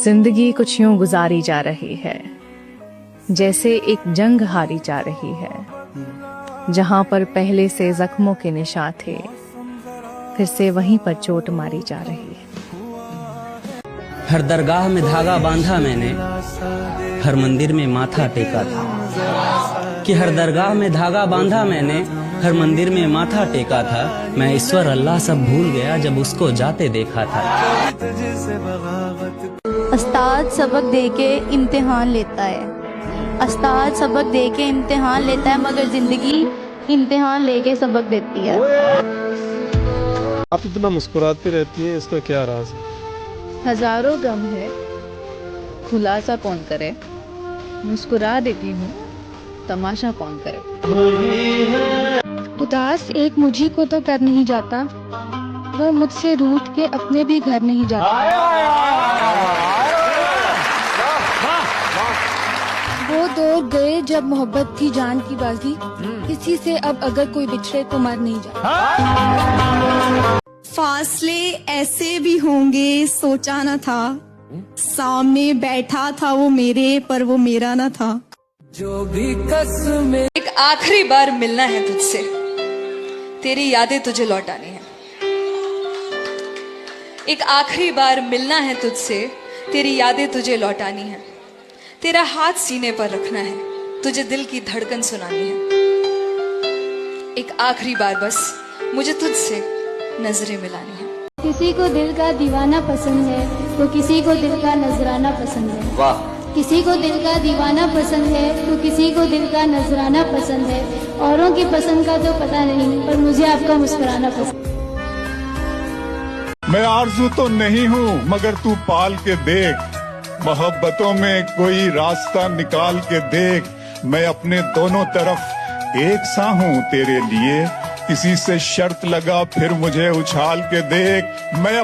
जिंदगी कुछ यूं गुजारी जा रही है जैसे एक जंग हारी जा रही है। जहां पर पहले से जख्मों के निशान थे, फिर से वहीं पर चोट मारी जा रही है। हर दरगाह में धागा बांधा मैंने, हर मंदिर में माथा टेका था। कि हर दरगाह में धागा बांधा मैंने, हर मंदिर में माथा टेका था। मैं ईश्वर अल्लाह सब भूल गया जब उसको जाते देखा था। उस्ताद सबक दे के इम्तिहान लेता है, उस्ताद सबक दे के इम्तिहान लेता है, मगर जिंदगी इम्तिहान लेके सबक देती है। आप इतना मुस्कुराती रहती हैं, इसका क्या राज है? हजारों गम है, खुलासा कौन करे। मुस्कुरा देती हूँ, तमाशा कौन करे। उदास एक मुझी को तो कर नहीं जाता, वह मुझसे रूठ के अपने भी घर नहीं जाता। वो दौर गए जब मोहब्बत थी जान की बाजी, किसी से अब अगर कोई बिछड़े तो मर नहीं जाता। फासले ऐसे भी होंगे सोचा न था, सामने बैठा था वो मेरे पर वो मेरा न था। जो भी कसम एक आखिरी बार मिलना है तुझसे, तेरी यादें तुझे लौटानी है। एक आखिरी बार मिलना है तुझसे, तेरी यादें तुझे लौटानी है। तेरा हाथ सीने पर रखना है, तुझे दिल की धड़कन सुनानी है। एक आखिरी बार बस मुझे तुझसे नजरें मिलानी है। किसी को दिल का दीवाना पसंद है तो किसी को दिल का नजराना पसंद है। वाह। किसी को दिल का दीवाना पसंद है तो किसी को दिल का नजराना पसंद है। औरों की पसंद का तो पता नहीं, पर मुझे आपका मुस्कुराना पसंद। मैं आरज़ू तो नहीं हूँ मगर तू पाल के देख, मोहब्बतों में कोई रास्ता निकाल के देख। मैं अपने दोनों तरफ एक सा हूँ तेरे लिए, किसी से शर्त लगा फिर मुझे उछाल के देख। मैं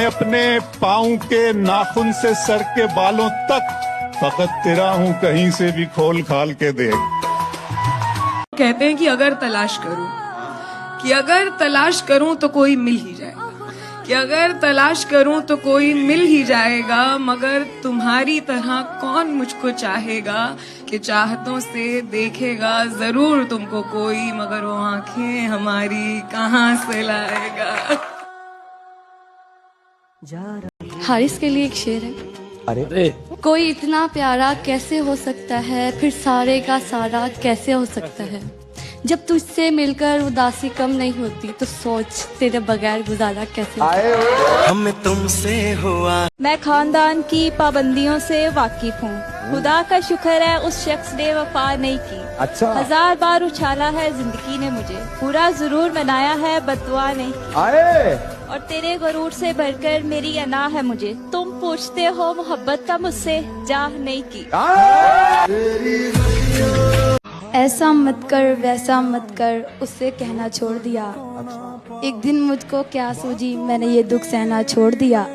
अपने पाँव के नाखून से सर के बालों तक फकत तेरा हूँ, कहीं से भी खोल खाल के देख। कहते हैं कि अगर तलाश करूं तो कोई मिल ही जाएगा, कि अगर तलाश करूं तो कोई मिल ही जाएगा। मगर तुम्हारी तरह कौन मुझको चाहेगा, कि चाहतों से देखेगा जरूर तुमको कोई, मगर वो आंखें हमारी कहाँ से लाएगा। हारिस के लिए एक शेर है। अरे कोई इतना प्यारा कैसे हो सकता है, फिर सारे का सारा कैसे हो सकता है। जब तुझसे मिलकर उदासी कम नहीं होती तो सोच तेरे बगैर गुजारा कैसे होता। हम तुमसे हुआ। मैं खानदान की पाबंदियों से वाकिफ हूँ, खुदा का शुक्र है उस शख्स ने वफा नहीं की। अच्छा। 1000 बार उछाला है जिंदगी ने मुझे, पूरा जरूर मनाया है बददुआ नहीं की। और तेरे गरूर से बढ़कर मेरी अना है मुझे, तुम पूछते हो मोहब्बत का मुझसे जाह नहीं की। ऐसा मत कर वैसा मत कर उससे कहना छोड़ दिया। एक दिन मुझको क्या सूझी मैंने ये दुख सहना छोड़ दिया।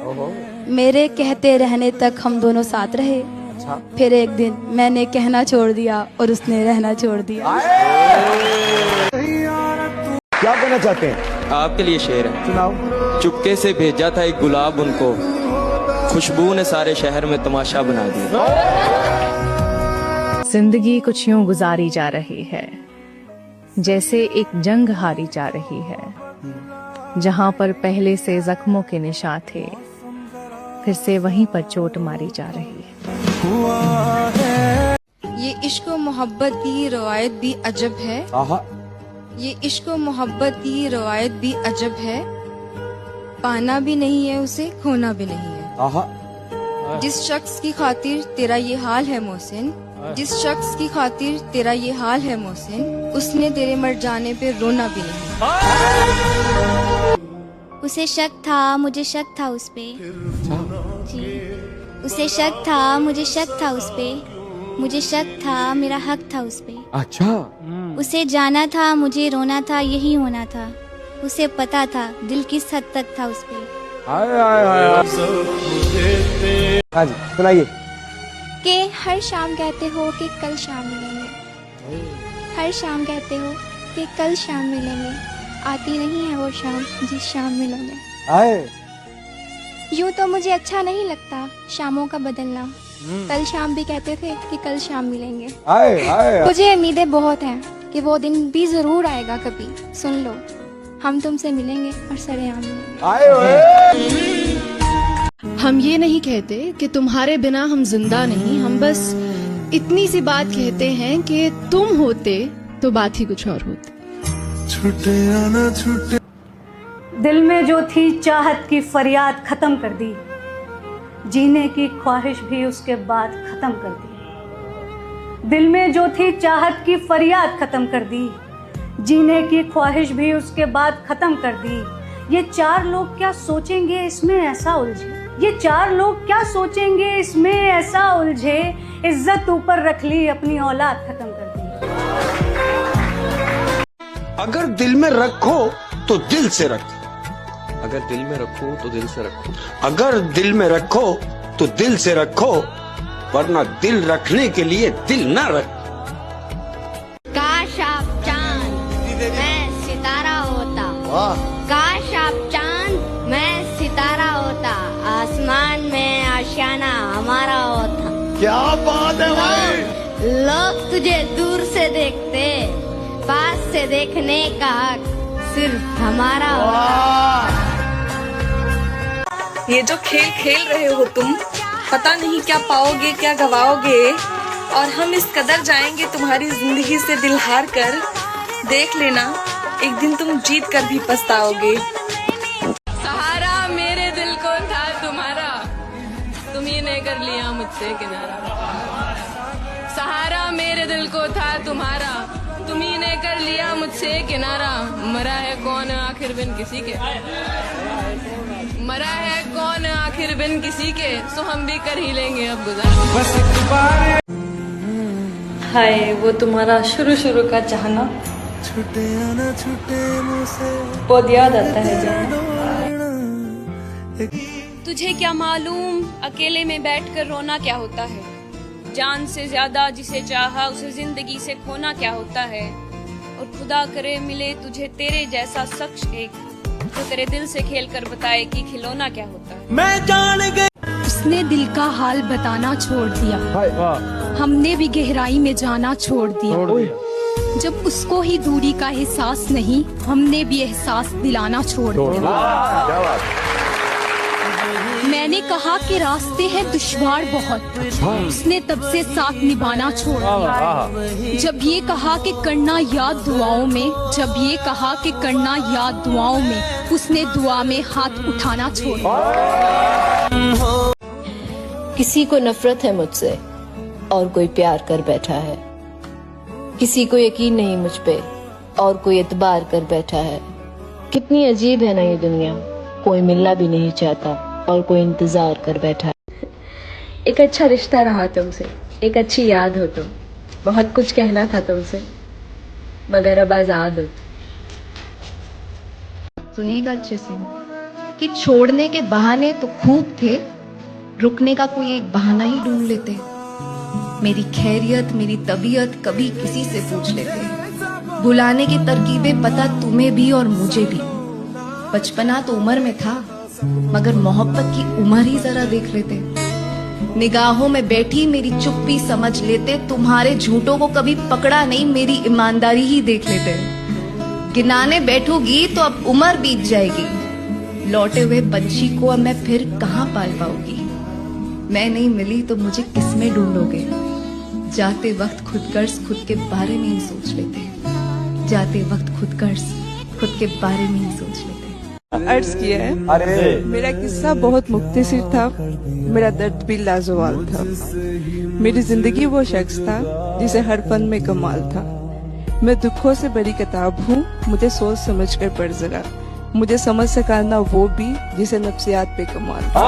मेरे कहते रहने तक हम दोनों साथ रहे, फिर एक दिन मैंने कहना छोड़ दिया और उसने रहना छोड़ दिया। क्या कहना चाहते हैं? आपके लिए शेर है, सुनाओ। चुपके से भेजा था एक गुलाब उनको, खुशबू ने सारे शहर में तमाशा बना दिया। जिंदगी कुछ यूं गुजारी जा रही है जैसे एक जंग हारी जा रही है। जहां पर पहले से जख्मों के निशान थे, फिर से वहीं पर चोट मारी जा रही है। ये इश्क व मोहब्बत की रवायत भी अजब है। ये इश्क व मोहब्बत की रवायत भी अजब है, पाना भी नहीं है उसे खोना भी नहीं है। जिस शख्स की खातिर तेरा ये हाल है मोहसिन, जिस शख्स की खातिर तेरा ये हाल है मोहसिन, उसने तेरे मर जाने पे रोना भी नहीं। उसे शक था मुझे शक था उस पे जी, उसे शक था मुझे शक था उस पे, मुझे शक था मेरा हक था उस पे। अच्छा। उसे जाना था मुझे रोना था यही होना था, उसे पता था दिल किस हद तक था उस पे। हाँ जी सुनाइए। कि हर शाम कहते हो कि कल शाम मिलेंगे, हर शाम कहते हो कि कल शाम मिलेंगे, आती नहीं है वो शाम जिस शाम मिलोगे। यूं तो मुझे अच्छा नहीं लगता शामों का बदलना। कल शाम भी कहते थे कि कल शाम मिलेंगे। मुझे उम्मीदें बहुत हैं कि वो दिन भी जरूर आएगा कभी। सुन लो, हम तुमसे मिलेंगे और सरेआम मिलेंगे। हम ये नहीं कहते कि तुम्हारे बिना हम जिंदा नहीं, हम बस इतनी सी बात कहते हैं कि तुम होते तो बात ही कुछ और होती। छूटे आना छूटे। दिल में जो थी चाहत की फरियाद खत्म कर दी, जीने की ख्वाहिश भी उसके बाद खत्म कर दी। दिल में जो थी चाहत की फरियाद खत्म कर दी, जीने की ख्वाहिश भी उसके बाद खत्म कर दी। ये चार लोग क्या सोचेंगे इसमें ऐसा उलझे, ये चार लोग क्या सोचेंगे इसमें ऐसा उलझे। इज्जत ऊपर रख ली, अपनी औलाद खत्म कर दी। अगर दिल में रखो तो दिल से रखो, अगर दिल में रखो तो दिल से रखो, अगर दिल में रखो तो दिल से रखो, वरना दिल रखने के लिए दिल ना रखो। काश आप चांद मैं सितारा होता, काश आप चांद मैं सितारा होता, आसमान में आशियाना हमारा होता। क्या बात है भाई। लोग तुझे दूर से देखते, पास से देखने का हक सिर्फ हमारा होता। ये जो खेल खेल रहे हो तुम, पता नहीं क्या पाओगे क्या गवाओगे, और हम इस कदर जाएंगे तुम्हारी जिंदगी से दिल हार कर। देख लेना, एक दिन तुम जीत कर भी पछताओगे। सहारा मेरे दिल को था तुम्हारा, तुम ही ने कर लिया मुझसे किनारा। सहारा मेरे दिल को था तुम्हारा, तुम ही ने कर लिया मुझसे किनारा। मरा है कौन आखिर बिन किसी के, मरा है कौन आखिर बिन किसी के, सो हम भी कर ही लेंगे अब गुज़ारा। हाय वो तुम्हारा शुरू शुरू का चाहना, छूटे आना छूटे मुझसे, बहुत याद आता है जान। तुझे क्या मालूम अकेले में बैठकर रोना क्या होता है, जान से ज्यादा जिसे चाहा उसे जिंदगी से खोना क्या होता है। और खुदा करे मिले तुझे तेरे जैसा शख्स एक, जो तेरे दिल से खेल कर बताए कि खिलौना क्या होता है। मैं जान गई। उसने दिल का हाल बताना छोड़ दिया, हमने भी गहराई में जाना छोड़ दिया। जब उसको ही दूरी का एहसास नहीं, हमने भी एहसास दिलाना छोड़ दिया। मैंने कहा कि रास्ते हैं दुश्वार बहुत, उसने तब से साथ निभाना छोड़ दिया। जब ये कहा कि करना याद दुआओं में, जब ये कहा कि करना याद दुआओं में, उसने दुआ में हाथ उठाना छोड़ दिया। किसी को नफरत है मुझसे और कोई प्यार कर बैठा है, किसी को यकीन नहीं मुझ पे और कोई एतबार कर बैठा है। कितनी अजीब है ना ये दुनिया, कोई मिलना भी नहीं चाहता और कोई इंतजार कर बैठा है। एक अच्छा रिश्ता रहा तुमसे, एक अच्छी याद हो तुम, बहुत कुछ कहना था तुमसे, मगर अब आजाद हो। सुनिएगा अच्छे से कि छोड़ने के बहाने तो खूब थे, रुकने का कोई एक बहाना ही ढूंढ लेते। मेरी खैरियत मेरी तबीयत कभी किसी से पूछ लेते, बुलाने की तरकीबें पता तुम्हें भी और मुझे भी। बचपना तो उम्र में था, मगर मोहब्बत की उम्र ही जरा देख लेते। निगाहों में बैठी मेरी चुप्पी समझ लेते, तुम्हारे झूठों को कभी पकड़ा नहीं, मेरी ईमानदारी ही देख लेते। गिनाने बैठोगी तो अब उम्र बीत जाएगी, लौटे हुए पंछी को अब मैं फिर कहाँ पाल पाऊंगी। मैं नहीं मिली तो मुझे किसमें ढूंढोगे, जाते वक्त खुद गर्ज खुद के बारे में ही सोच लेते, जाते वक्त खुद गर्ज खुद के बारे में ही सोच लेते। अर्ज किया है, मेरा किस्सा बहुत मुख्तसर था, मेरा दर्द भी लाजवाल था। मेरी जिंदगी वो शख्स था जिसे हर फन में कमाल था। मैं दुखों से बड़ी किताब हूँ, मुझे सोच समझ कर पढ़ जरा, मुझे समझ सका ना वो भी जिसे नफ्सियात पे कमाल था।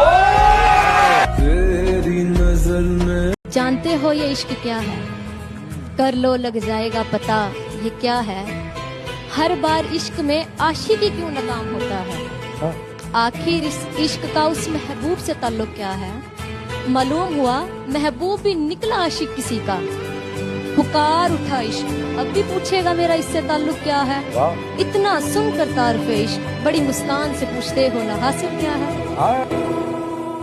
जानते हो ये इश्क क्या है, कर लो लग जाएगा पता ये क्या है। हर बार इश्क में आशिकी क्यों नाकाम होता है, आखिर इस इश्क का उस महबूब से ताल्लुक क्या है। मालूम हुआ महबूब भी निकला आशिक किसी का, पुकार उठा इश्क, अब भी पूछेगा मेरा इससे ताल्लुक क्या है। इतना सुनकर तारीफ इश्क, बड़ी मुस्कान से पूछते हो ना हासिल क्या है।